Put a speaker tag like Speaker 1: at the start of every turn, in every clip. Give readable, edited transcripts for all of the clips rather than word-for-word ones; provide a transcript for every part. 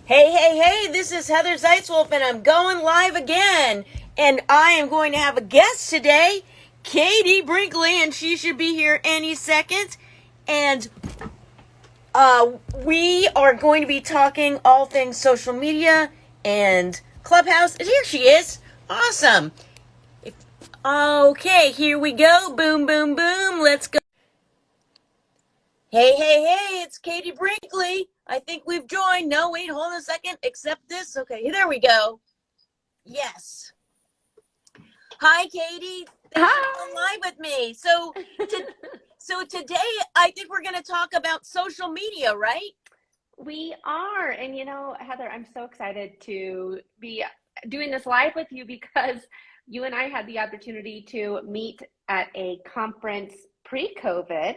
Speaker 1: Hey, hey, hey, this is Heather Zeitzwolf, and I'm going live again. And I am going to have a guest today, Katie Brinkley, and she should be here any second. And we are going to be talking all things social media and Clubhouse. And here she is. Awesome. Okay, here we go. Boom, boom, boom. Let's go. Hey, hey, hey, it's Katie Brinkley. I think we've joined. No, wait, hold on a second. Accept this. Okay, there we go. Yes. Hi, Katie. Thanks for going
Speaker 2: Hi.
Speaker 1: live with me. So today I think we're going to talk about social media, right?
Speaker 2: We are. And Heather, I'm so excited to be doing this live with you because you and I had the opportunity to meet at a conference pre-COVID.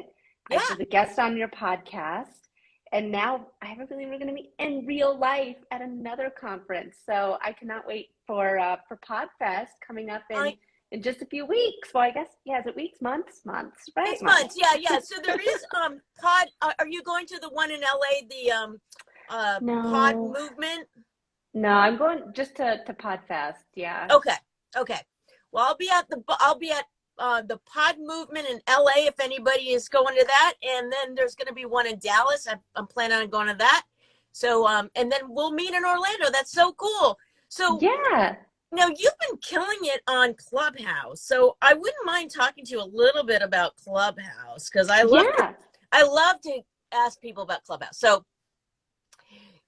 Speaker 2: I
Speaker 1: Yeah.
Speaker 2: was a guest on your podcast, and now I believe we're going to meet in real life at another conference. So I cannot wait for PodFest coming up
Speaker 1: I
Speaker 2: in just a few weeks. Well, I guess, yeah, is it weeks, months, right?
Speaker 1: It's months.
Speaker 2: Months.
Speaker 1: Yeah, yeah. So there is pod are you going to the one in LA, the pod
Speaker 2: No,
Speaker 1: movement?
Speaker 2: no, I'm going just to PodFest. Yeah.
Speaker 1: Okay. Okay. Well, I'll be at the pod movement in LA if anybody is going to that, and then there's going to be one in Dallas. I'm planning on going to that. So and then we'll meet in Orlando. That's so cool. So
Speaker 2: Yeah.
Speaker 1: now you've been killing it on Clubhouse. So I wouldn't mind talking to you a little bit about Clubhouse because
Speaker 2: Yeah.
Speaker 1: I love to ask people about Clubhouse. So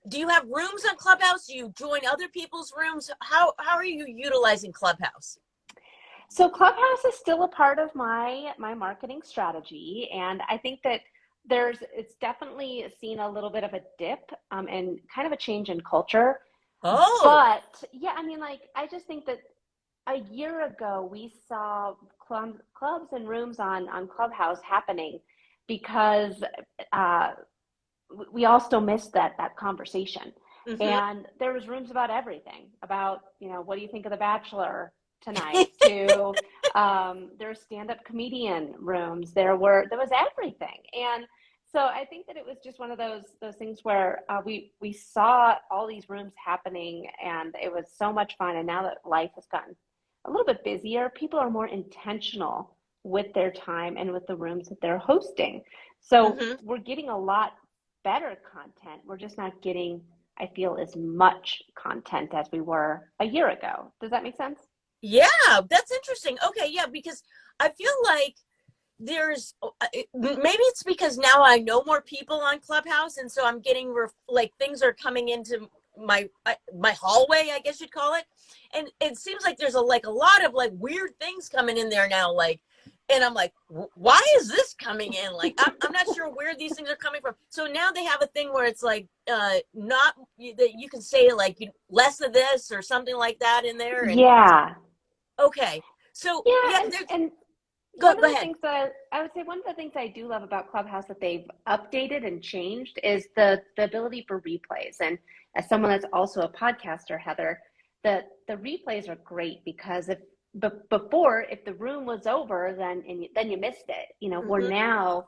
Speaker 1: do you have rooms on Clubhouse? Do you join other people's rooms? How are you utilizing Clubhouse?
Speaker 2: So Clubhouse is still a part of my marketing strategy, and I think that it's definitely seen a little bit of a dip and kind of a change in culture.
Speaker 1: Oh,
Speaker 2: But yeah, I mean, like I just think that a year ago we saw clubs and rooms on Clubhouse happening because uh, we all still missed that conversation.
Speaker 1: mm-hmm.
Speaker 2: And there was rooms about everything, about, what do you think of The Bachelor tonight, to there were stand-up comedian rooms, there was everything. And so I think that it was just one of those things where we saw all these rooms happening, and it was so much fun. And now that life has gotten a little bit busier, people are more intentional with their time and with the rooms that they're hosting. So
Speaker 1: Mm-hmm.
Speaker 2: we're getting a lot better content. We're just not getting, I feel, as much content as we were a year ago. Does that make sense?
Speaker 1: Yeah, that's interesting. Okay, yeah, because I feel like there's maybe it's because now I know more people on Clubhouse, and so I'm getting like things are coming into my hallway, I guess you'd call it, and it seems like there's a lot of like weird things coming in there now, like, and I'm like, why is this coming in? Like, I'm not sure where these things are coming from. So now they have a thing where it's like not that you can say like less of this or something like that in there, and
Speaker 2: Yeah.
Speaker 1: okay, so
Speaker 2: Yeah,
Speaker 1: yeah,
Speaker 2: and
Speaker 1: go
Speaker 2: one of
Speaker 1: go
Speaker 2: the
Speaker 1: ahead.
Speaker 2: things that I would say one of the things I do love about Clubhouse that they've updated and changed is the ability for replays. And as someone that's also a podcaster, Heather, the replays are great because before, if the room was over, then you missed it. Where
Speaker 1: Mm-hmm.
Speaker 2: now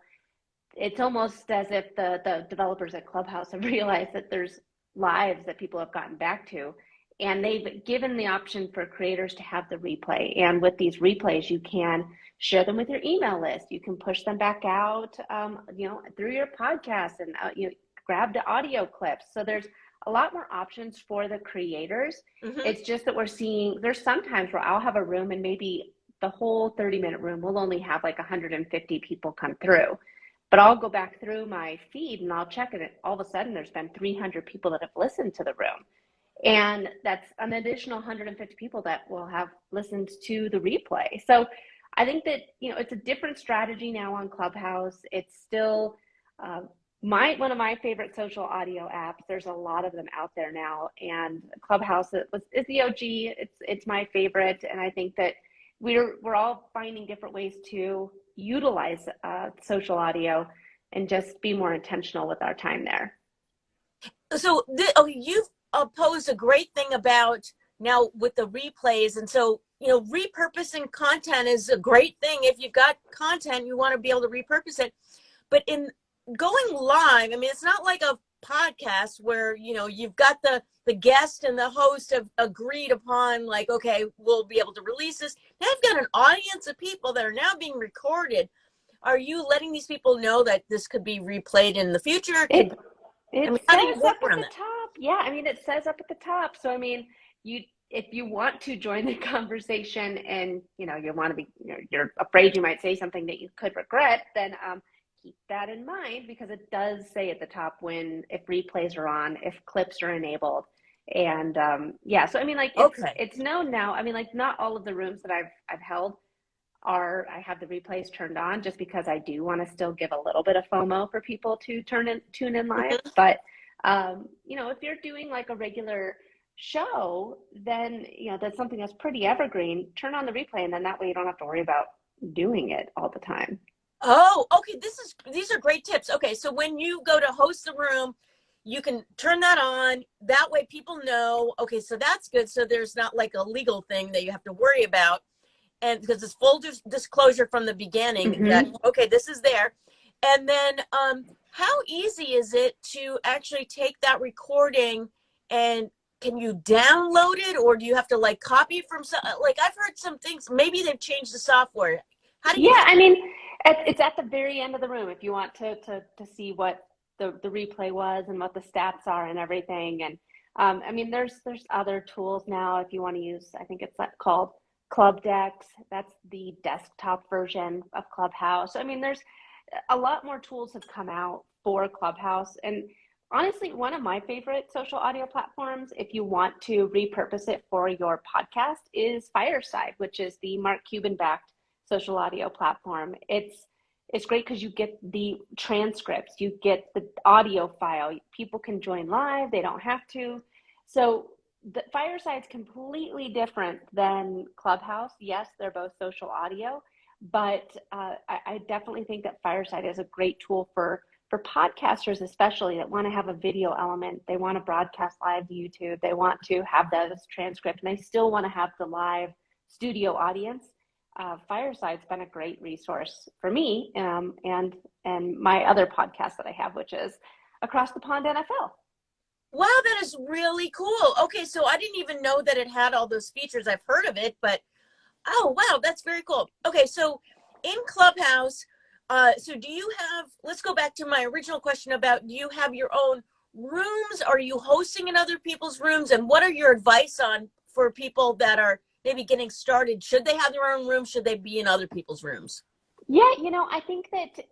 Speaker 2: it's almost as if the developers at Clubhouse have realized that there's lives that people have gotten back to, and they've given the option for creators to have the replay. And with these replays, you can share them with your email list. You can push them back out, through your podcast, and grab the audio clips. So there's a lot more options for the creators.
Speaker 1: Mm-hmm.
Speaker 2: It's just that we're seeing there's sometimes where I'll have a room and maybe the whole 30-minute room will only have like 150 people come through, but I'll go back through my feed and I'll check it. And all of a sudden, there's been 300 people that have listened to the room. And that's an additional 150 people that will have listened to the replay. So I think that, it's a different strategy now on Clubhouse. It's still uh, one of my favorite social audio apps. There's a lot of them out there now. And Clubhouse is the OG. It's my favorite. And I think that we're all finding different ways to utilize social audio and just be more intentional with our time there.
Speaker 1: So you've posed a great thing about now with the replays, and so repurposing content is a great thing. If you've got content, you want to be able to repurpose it. But in going live, I mean, it's not like a podcasts where, you've got the guest and the host have agreed upon, like, okay, we'll be able to release this. Now I've got an audience of people that are now being recorded. Are you letting these people know that this could be replayed in the future?
Speaker 2: It it
Speaker 1: How do you
Speaker 2: says
Speaker 1: work
Speaker 2: up at
Speaker 1: around
Speaker 2: the
Speaker 1: that?
Speaker 2: top. Yeah, I mean, it says up at the top. So I mean, you if you want to join the conversation and you want to be you're afraid you might say something that you could regret, then keep that in mind because it does say at the top when if replays are on, if clips are enabled, and yeah. So I mean, like
Speaker 1: Okay.
Speaker 2: it's known now. I mean, like not all of the rooms that I've held I have the replays turned on just because I do want to still give a little bit of FOMO for people to tune in live.
Speaker 1: Mhm.
Speaker 2: But if you're doing like a regular show, then that's something that's pretty evergreen. Turn on the replay, and then that way you don't have to worry about doing it all the time.
Speaker 1: Oh, okay. These are great tips. Okay, so when you go to host the room, you can turn that on. That way people know, okay, so that's good. So there's not like a legal thing that you have to worry about. And because it's full disclosure from the beginning that,
Speaker 2: Mm-hmm.
Speaker 1: okay, this is there. And then how easy is it to actually take that recording, and can you download it, or do you have to like copy it from some, like I've heard some things, maybe they've changed the software. How do you
Speaker 2: Yeah,
Speaker 1: handle?
Speaker 2: I mean, it's at the very end of the room if you want to see what the replay was and what the stats are and everything. And I mean, there's other tools now if you want to use. I think it's like called Club Decks. That's the desktop version of Clubhouse. I mean, there's a lot more tools have come out for Clubhouse. And honestly, one of my favorite social audio platforms, if you want to repurpose it for your podcast, is Fireside, which is the Mark Cuban backed social audio platform. It's great because you get the transcripts, you get the audio file. People can join live, they don't have to. So the Fireside's completely different than Clubhouse. Yes, they're both social audio, but I definitely think that Fireside is a great tool for podcasters, especially that want to have a video element. They want to broadcast live to YouTube. They want to have that as transcript, and they still want to have the live studio audience. Fireside's been a great resource for me and my other podcast that I have, which is Across the Pond NFL.
Speaker 1: Wow, that is really cool. Okay, so I didn't even know that it had all those features. I've heard of it, but oh, wow, that's very cool. Okay, so in Clubhouse, so do you have, let's go back to my original question about, do you have your own rooms? Are you hosting in other people's rooms? And what are your advice on for people that are maybe getting started? Should they have their own room? Should they be in other people's rooms?
Speaker 2: Yeah, I think that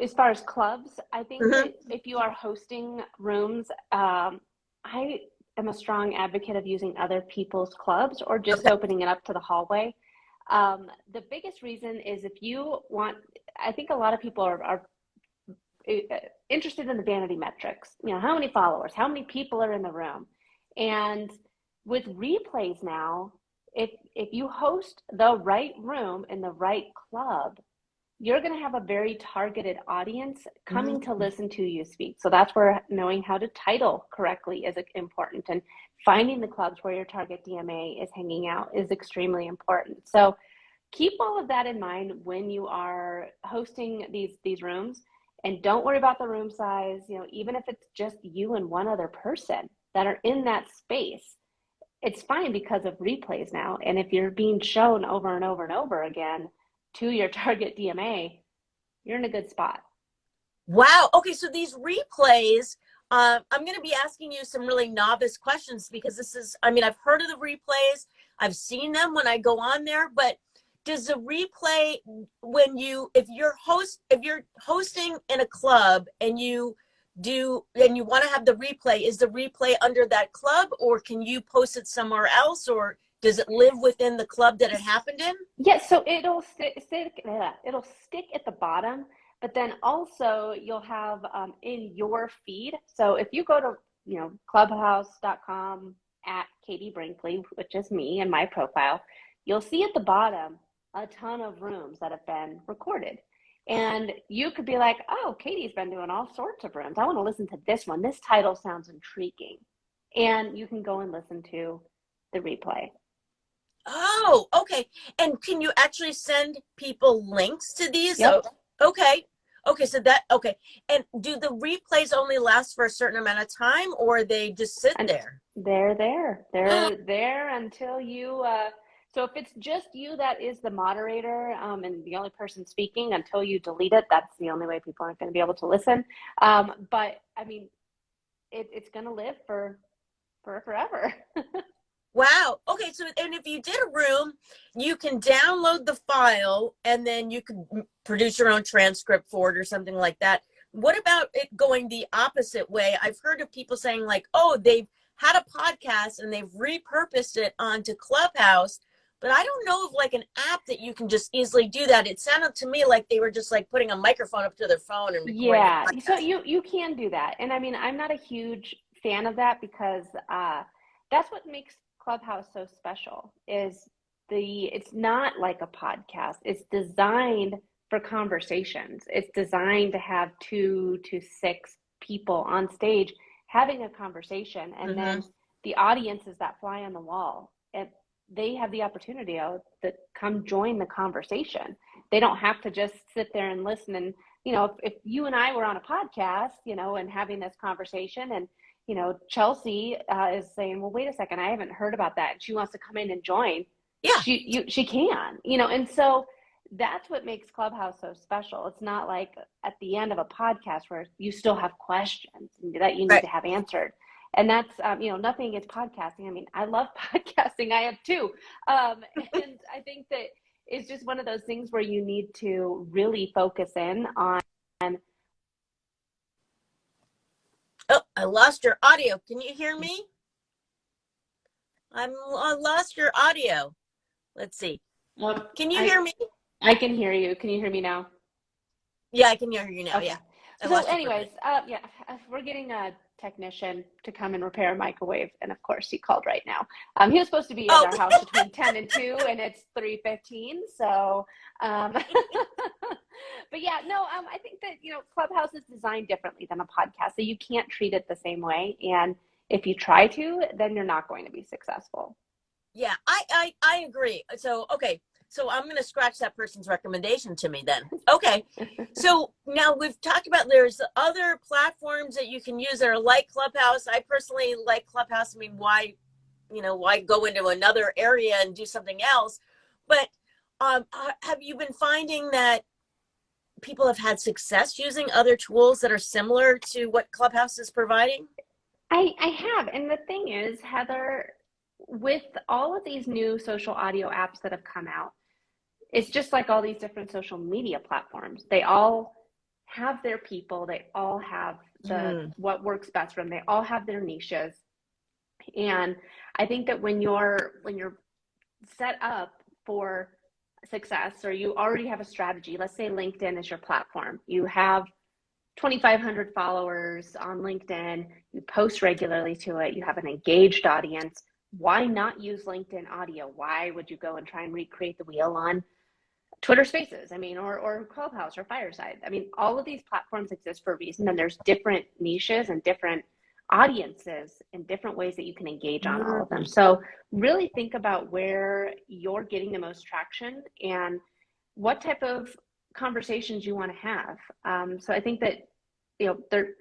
Speaker 2: as far as clubs, I think
Speaker 1: Mm-hmm.
Speaker 2: that if you are hosting rooms, I am a strong advocate of using other people's clubs or just
Speaker 1: Okay.
Speaker 2: opening it up to the hallway. The biggest reason is if you want, I think a lot of people are interested in the vanity metrics. How many followers, how many people are in the room, and with replays now, if you host the right room in the right club, you're going to have a very targeted audience coming to
Speaker 1: Mm-hmm.
Speaker 2: listen to you speak. So that's where knowing how to title correctly is important, and finding the clubs where your target DMA is hanging out is extremely important. So keep all of that in mind when you are hosting these rooms, and don't worry about the room size. Even if it's just you and one other person that are in that space, it's fine because of replays now. And if you're being shown over and over and over again to your target DMA, you're in a good spot.
Speaker 1: Wow. Okay, so these replays, I'm going to be asking you some really novice questions because this is, I mean, I've heard of the replays, I've seen them when I go on there, but does the replay, when you, if you're hosting in a club and and you want to have the replay, is the replay under that club, or can you post it somewhere else, or does it live within the club that it happened in?
Speaker 2: Yes, so it'll stick at the bottom, but then also you'll have in your feed. So if you go to clubhouse.com at Katie Brinkley, which is me and my profile, you'll see at the bottom a ton of rooms that have been recorded. And you could be like, oh, Katie's been doing all sorts of rooms. I want to listen to this one. This title sounds intriguing. And you can go and listen to the replay.
Speaker 1: Oh, okay. And can you actually send people links to these?
Speaker 2: Yep.
Speaker 1: Oh, okay. Okay, so okay. And do the replays only last for a certain amount of time, or they just sit
Speaker 2: And
Speaker 1: there?
Speaker 2: they're there. They're there until you so if it's just you that is the moderator, and the only person speaking until you delete it, that's the only way people aren't going to be able to listen. But I mean, it's going to live for forever.
Speaker 1: Wow. Okay, so and if you did a room, you can download the file and then you can produce your own transcript for it or something like that. What about it going the opposite way? I've heard of people saying like, "Oh, they've had a podcast and they've repurposed it onto Clubhouse." But I don't know of like an app that you can just easily do that. It sounded to me like they were just like putting a microphone up to their phone and recording
Speaker 2: Yeah,
Speaker 1: a
Speaker 2: so
Speaker 1: podcast.
Speaker 2: you can do that. And I mean, I'm not a huge fan of that because that's what makes Clubhouse so special is it's not like a podcast. It's designed for conversations. It's designed to have 2 to 6 people on stage having a conversation, and
Speaker 1: Mm-hmm.
Speaker 2: then the audience is that fly on the wall. And they have the opportunity to come join the conversation. They don't have to just sit there and listen. And if you and I were on a podcast, and having this conversation, and Chelsea is saying, well, wait a second, I haven't heard about that, and she wants to come in and join,
Speaker 1: Yeah.
Speaker 2: she can, and so that's what makes Clubhouse so special. It's not like at the end of a podcast where you still have questions that you need
Speaker 1: Right.
Speaker 2: to have answered. And that's, nothing against podcasting. I mean, I love podcasting. I have too. And I think that it's just one of those things where you need to really focus in on.
Speaker 1: Oh, I lost your audio. Can you hear me? I lost your audio. Let's see.
Speaker 2: Oh,
Speaker 1: Can you hear me?
Speaker 2: I can hear you. Can you hear me now?
Speaker 1: Yeah, I can hear you now. Yeah.
Speaker 2: Okay.
Speaker 1: I
Speaker 2: So
Speaker 1: lost you for a
Speaker 2: anyways,
Speaker 1: minute.
Speaker 2: yeah, we're getting a technician to come and repair a microwave, and of course he called right now. He was supposed to be at
Speaker 1: Oh,
Speaker 2: our house between 10 and 2, and it's 3:15. So, but yeah, no, I think that Clubhouse is designed differently than a podcast, so you can't treat it the same way. And if you try to, then you're not going to be successful.
Speaker 1: yeah, I agree. So, okay. So I'm going to scratch that person's recommendation to me then. Okay. So now we've talked about there's other platforms that you can use that are like Clubhouse. I personally like Clubhouse. I mean, why go into another area and do something else? But have you been finding that people have had success using other tools that are similar to what Clubhouse is providing?
Speaker 2: I have. And the thing is, Heather, with all of these new social audio apps that have come out, it's just like all these different social media platforms. They all have their people. They all have the
Speaker 1: Mm.
Speaker 2: what works best for them. They all have their niches. And I think that when you're set up for success, or you already have a strategy, let's say LinkedIn is your platform. You have 2,500 followers on LinkedIn, you post regularly to it, you have an engaged audience. Why not use LinkedIn audio? Why would you go and try and recreate the wheel on Twitter Spaces? I mean, or Clubhouse or Fireside. I mean, all of these platforms exist for a reason, and there's different niches and different audiences and different ways that you can engage on all of them.
Speaker 1: Mm.
Speaker 2: So really think about where you're getting the most traction and what type of conversations you want to have. So I think that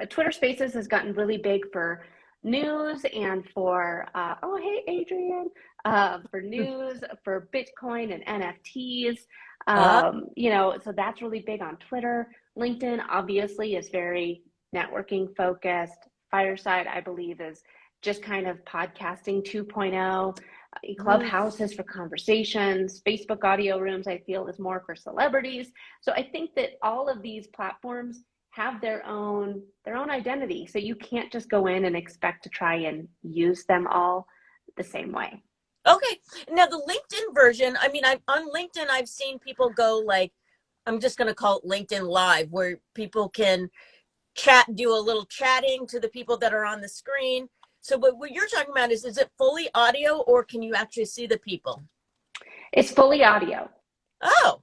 Speaker 2: Twitter Spaces has gotten really big for news and for oh hey Adrian, for news, for Bitcoin and NFTs.
Speaker 1: Uh,
Speaker 2: So that's really big on Twitter. LinkedIn obviously is very networking focused. Fireside, I believe, is just kind of podcasting 2.0.
Speaker 1: mm.
Speaker 2: Clubhouse is for conversations. Facebook audio rooms, I feel, is more for celebrities. So I think that all of these platforms have their own identity. So you can't just go in and expect to try and use them all the same way.
Speaker 1: Okay. Now the LinkedIn version, I mean, on LinkedIn, I've seen people go like, I'm just going to call it LinkedIn Live, where people can do a little chatting to the people that are on the screen. So what you're talking about is it fully audio or can you actually see the people?
Speaker 2: It's fully audio.
Speaker 1: Oh,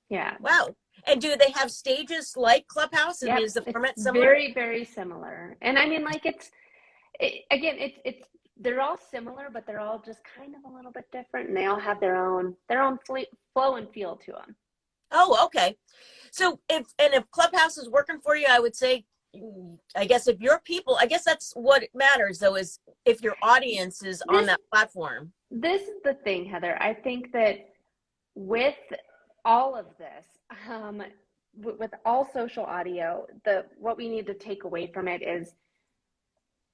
Speaker 2: Yeah.
Speaker 1: wow. And do they have stages like Clubhouse? And
Speaker 2: Yep.
Speaker 1: is the
Speaker 2: It's
Speaker 1: format similar?
Speaker 2: very, very similar. And I mean, like again, it's they're all similar, but they're all just kind of a little bit different, and they all have their own flow and feel to them.
Speaker 1: Oh, okay. So if Clubhouse is working for you, I would say, I guess if your people, I guess that's what matters though, is if your audience is on
Speaker 2: This
Speaker 1: that platform.
Speaker 2: this is the thing, Heather. I think that with all of this, with all social audio, the what we need to take away from it is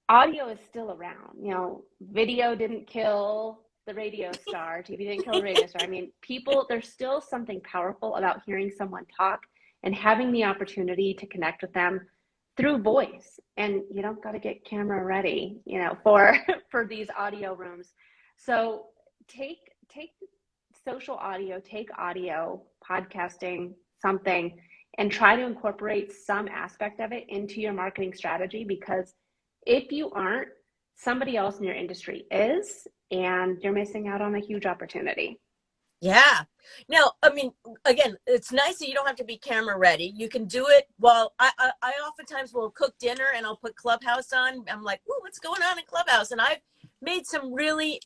Speaker 2: audio is still around. You know, video didn't kill the radio star, TV didn't kill the radio star. I mean, people, there's still something powerful about hearing someone talk and having the opportunity to connect with them through voice. And you don't got to get camera ready, you know, for for these audio rooms. So take social audio, take audio, podcasting, something, and try to incorporate some aspect of it into your marketing strategy, because if you aren't, somebody else in your industry is, and you're missing out on a huge opportunity.
Speaker 1: Yeah. Now, I mean, again, it's nice that you don't have to be camera ready. You can do it. Well, I oftentimes will cook dinner and I'll put Clubhouse on. I'm like, ooh, what's going on in Clubhouse? And I've made some really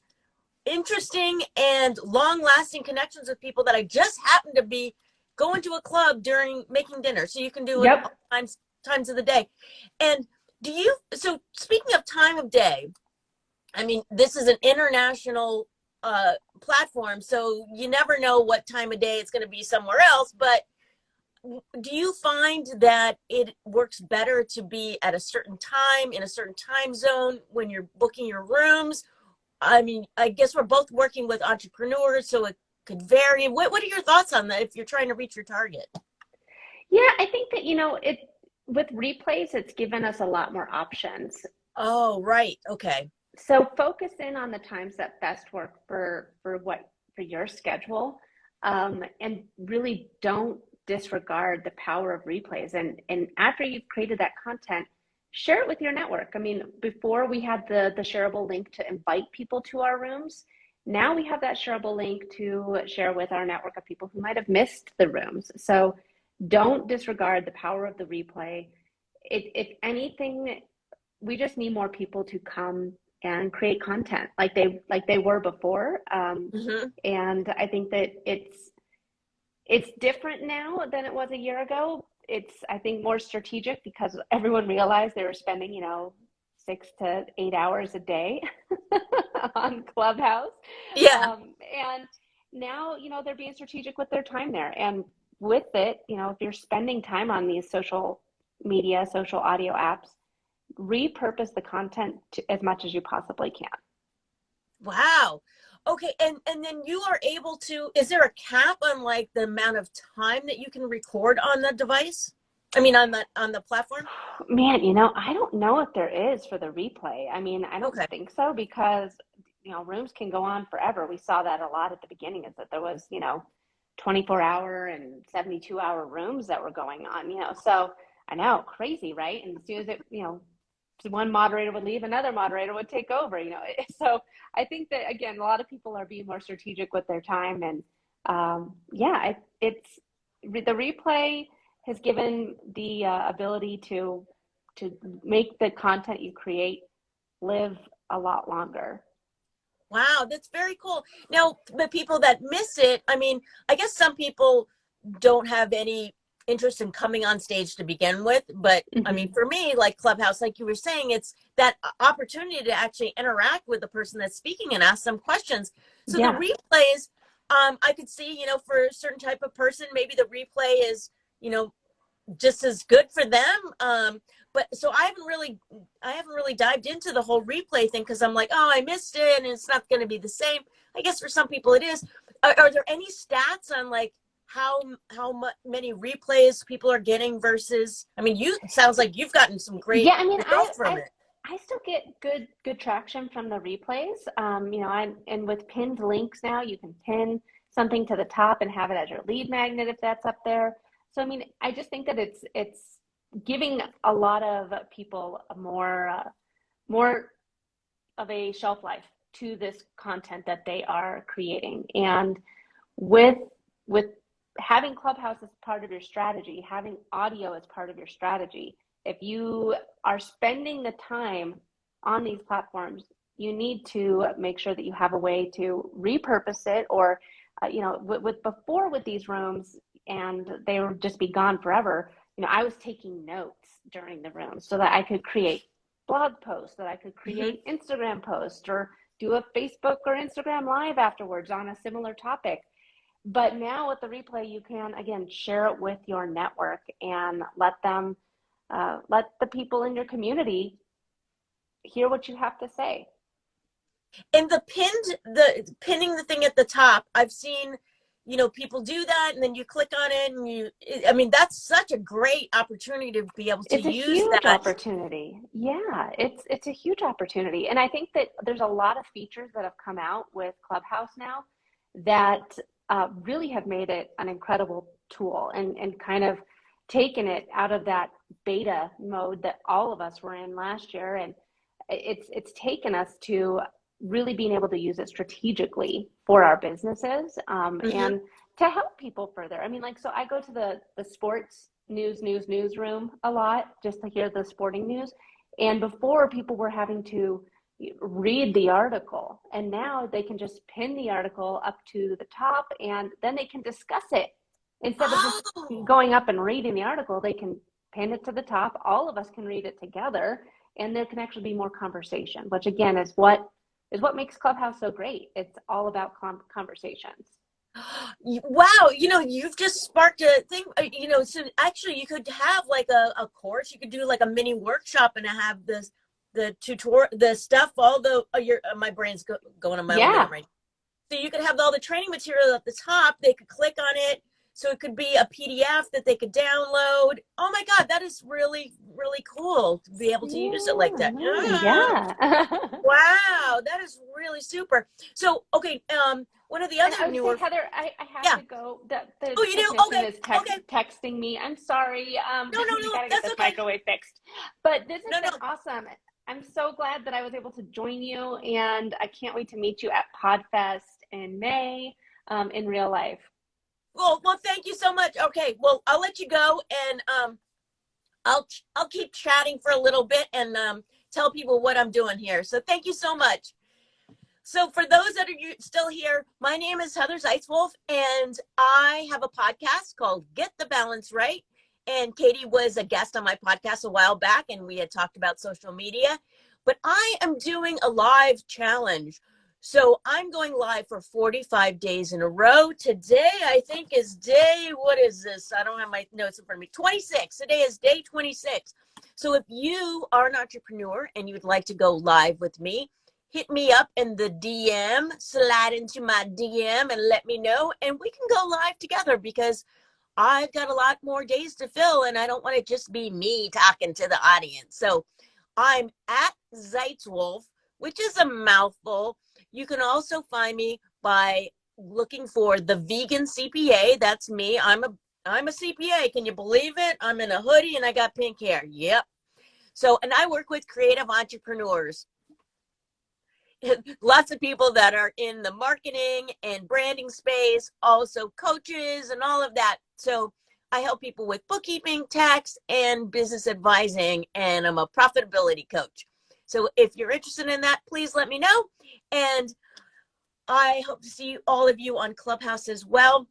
Speaker 1: interesting and long lasting connections with people that I just happen to be going to a club during making dinner. So you can do it all
Speaker 2: Yep.
Speaker 1: times of the day. And so speaking of time of day, I mean, this is an international platform, so you never know what time of day it's going to be somewhere else. But do you find that it works better to be at a certain time in a certain time zone when you're booking your rooms? I mean, I guess we're both working with entrepreneurs, so it could vary. What are your thoughts on that if you're trying to reach your target?
Speaker 2: Yeah, I think that, you know, it with replays, it's given us a lot more options.
Speaker 1: Oh, right. Okay.
Speaker 2: So focus in on the times that best work for your schedule, and really don't disregard the power of replays. And after you've created that content, share it with your network. I mean, before we had the shareable link to invite people to our rooms. Now we have that shareable link to share with our network of people who might have missed the rooms. So don't disregard the power of the replay. If anything, we just need more people to come and create content like they were before.
Speaker 1: Mm-hmm.
Speaker 2: And I think that it's different now than it was a year ago. It's, I think, more strategic because everyone realized they were spending, you know, 6 to 8 hours a day on Clubhouse.
Speaker 1: Yeah.
Speaker 2: And now, you know, they're being strategic with their time there. And with it, you know, if you're spending time on these social media, social audio apps, repurpose the content as much as you possibly can.
Speaker 1: Wow. Okay, and then you are able to, is there a cap on like the amount of time that you can record on the device? I mean on the platform?
Speaker 2: Man, you know, I don't know if there is for the replay. I mean, I don't
Speaker 1: Okay.
Speaker 2: think so because, you know, rooms can go on forever. We saw that a lot at the beginning, is that there was, you know, 24-hour and 72-hour rooms that were going on, you know. So I know, crazy, right? And as soon as it, you know, one moderator would leave, another moderator would take over, you know. So I think that, again, a lot of people are being more strategic with their time. And yeah, it's the replay has given the ability to make the content you create live a lot longer.
Speaker 1: Wow, that's very cool. Now, the people that miss it, I mean, I guess some people don't have any interest in coming on stage to begin with, but I mean,
Speaker 2: Mm-hmm.
Speaker 1: for me, like Clubhouse, like you were saying, it's that opportunity to actually interact with the person that's speaking and ask them questions. So the
Speaker 2: Yeah.
Speaker 1: replays, I could see, you know, for a certain type of person, maybe the replay is, you know, just as good for them. But so I haven't really dived into the whole replay thing because I'm like, oh, I missed it and it's not going to be the same. I guess for some people it is. Are there any stats on like many replays people are getting versus? I mean, you, it sounds like you've gotten some great
Speaker 2: Yeah, I mean,
Speaker 1: results from it.
Speaker 2: I still get good traction from the replays. You know, and with pinned links now, you can pin something to the top and have it as your lead magnet if that's up there. So I mean, I just think that it's giving a lot of people a more of a shelf life to this content that they are creating. And with with having Clubhouse as part of your strategy, having audio as part of your strategy, if you are spending the time on these platforms, you need to make sure that you have a way to repurpose it, or you know, with before with these rooms, and they would just be gone forever. I was taking notes during the room so that I could create blog posts, that I could
Speaker 1: Hmm.
Speaker 2: create Instagram posts or do a Facebook or Instagram live afterwards on a similar topic. But now with the replay, you can again share it with your network and let the people in your community hear what you have to say.
Speaker 1: And the pinning the thing at the top, I've seen, people do that, and then you click on it, and I mean, that's such a great opportunity to be able to
Speaker 2: It's a
Speaker 1: use
Speaker 2: huge
Speaker 1: that.
Speaker 2: opportunity. Yeah, it's a huge opportunity. And I think that there's a lot of features that have come out with Clubhouse now that really have made it an incredible tool and kind of taken it out of that beta mode that all of us were in last year. And it's taken us to really being able to use it strategically for our businesses,
Speaker 1: Hmm.
Speaker 2: and to help people further. I mean, like, so I go to the sports newsroom a lot just to hear the sporting news. And before, people were having to read the article, and now they can just pin the article up to the top, and then they can discuss it instead of just
Speaker 1: Oh,
Speaker 2: going up and reading the article. They can pin it to the top. All of us can read it together, and there can actually be more conversation, which again is what makes Clubhouse so great. It's all about conversations.
Speaker 1: wow. You've just sparked a thing. So actually you could have like a course. You could do like a mini workshop and have the tutorial, the stuff, all the, my brain's going a mile a minute
Speaker 2: Yeah.
Speaker 1: right. So you could have all the training material at the top. They could click on it. So it could be a PDF that they could download. Oh my God, that is really, really cool to be able to use it like
Speaker 2: Yeah,
Speaker 1: that.
Speaker 2: no, yeah.
Speaker 1: Wow, that is really super. So, okay, one of the
Speaker 2: And I
Speaker 1: other
Speaker 2: would say,
Speaker 1: newer,
Speaker 2: Heather, I have
Speaker 1: yeah.
Speaker 2: to go. The
Speaker 1: Oh, you do?
Speaker 2: technician
Speaker 1: Okay,
Speaker 2: is
Speaker 1: okay.
Speaker 2: texting me. I'm sorry.
Speaker 1: No, no,
Speaker 2: We
Speaker 1: no,
Speaker 2: got to get
Speaker 1: that's
Speaker 2: this
Speaker 1: okay.
Speaker 2: microwave fixed. But this has
Speaker 1: No, no.
Speaker 2: been awesome. I'm so glad that I was able to join you, and I can't wait to meet you at Podfest in May, in real life.
Speaker 1: Well, thank you so much. Okay, well, I'll let you go, and I'll keep chatting for a little bit, and tell people what I'm doing here. So thank you so much. So for those that are still here, my name is Heather Zeitzwolf, and I have a podcast called Get the Balance Right. And Katie was a guest on my podcast a while back, and we had talked about social media. But I am doing a live challenge. So I'm going live for 45 days in a row. Today, I think, is day, what is this? I don't have my notes in front of me. 26. Today is day 26. So if you are an entrepreneur and you'd like to go live with me, hit me up in the DM, slide into my DM and let me know. And we can go live together because I've got a lot more days to fill and I don't want to just be me talking to the audience. So I'm at Zeitzwolf, which is a mouthful. You can also find me by looking for the vegan CPA. That's me. I'm a CPA. Can you believe it? I'm in a hoodie and I got pink hair. Yep. So, and I work with creative entrepreneurs. Lots of people that are in the marketing and branding space, also coaches and all of that. So I help people with bookkeeping, tax, and business advising, and I'm a profitability coach. So if you're interested in that, please let me know. And I hope to see all of you on Clubhouse as well.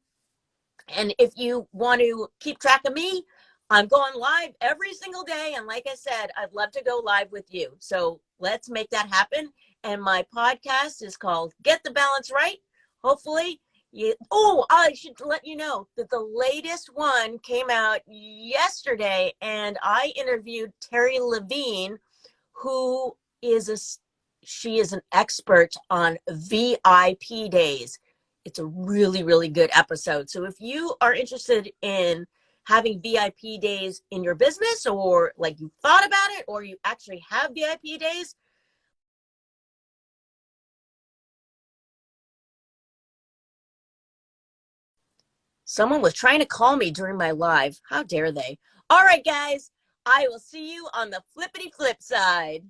Speaker 1: And if you want to keep track of me, I'm going live every single day. And like I said, I'd love to go live with you. So let's make that happen. And my podcast is called Get the Balance Right. Hopefully, I should let you know that the latest one came out yesterday. And I interviewed Terry Levine, who is she is an expert on VIP days. It's a really, really good episode. So if you are interested in having VIP days in your business, or like you thought about it, or you actually have VIP days, someone was trying to call me during my live. How dare they? All right, guys, I will see you on the flippity flip side.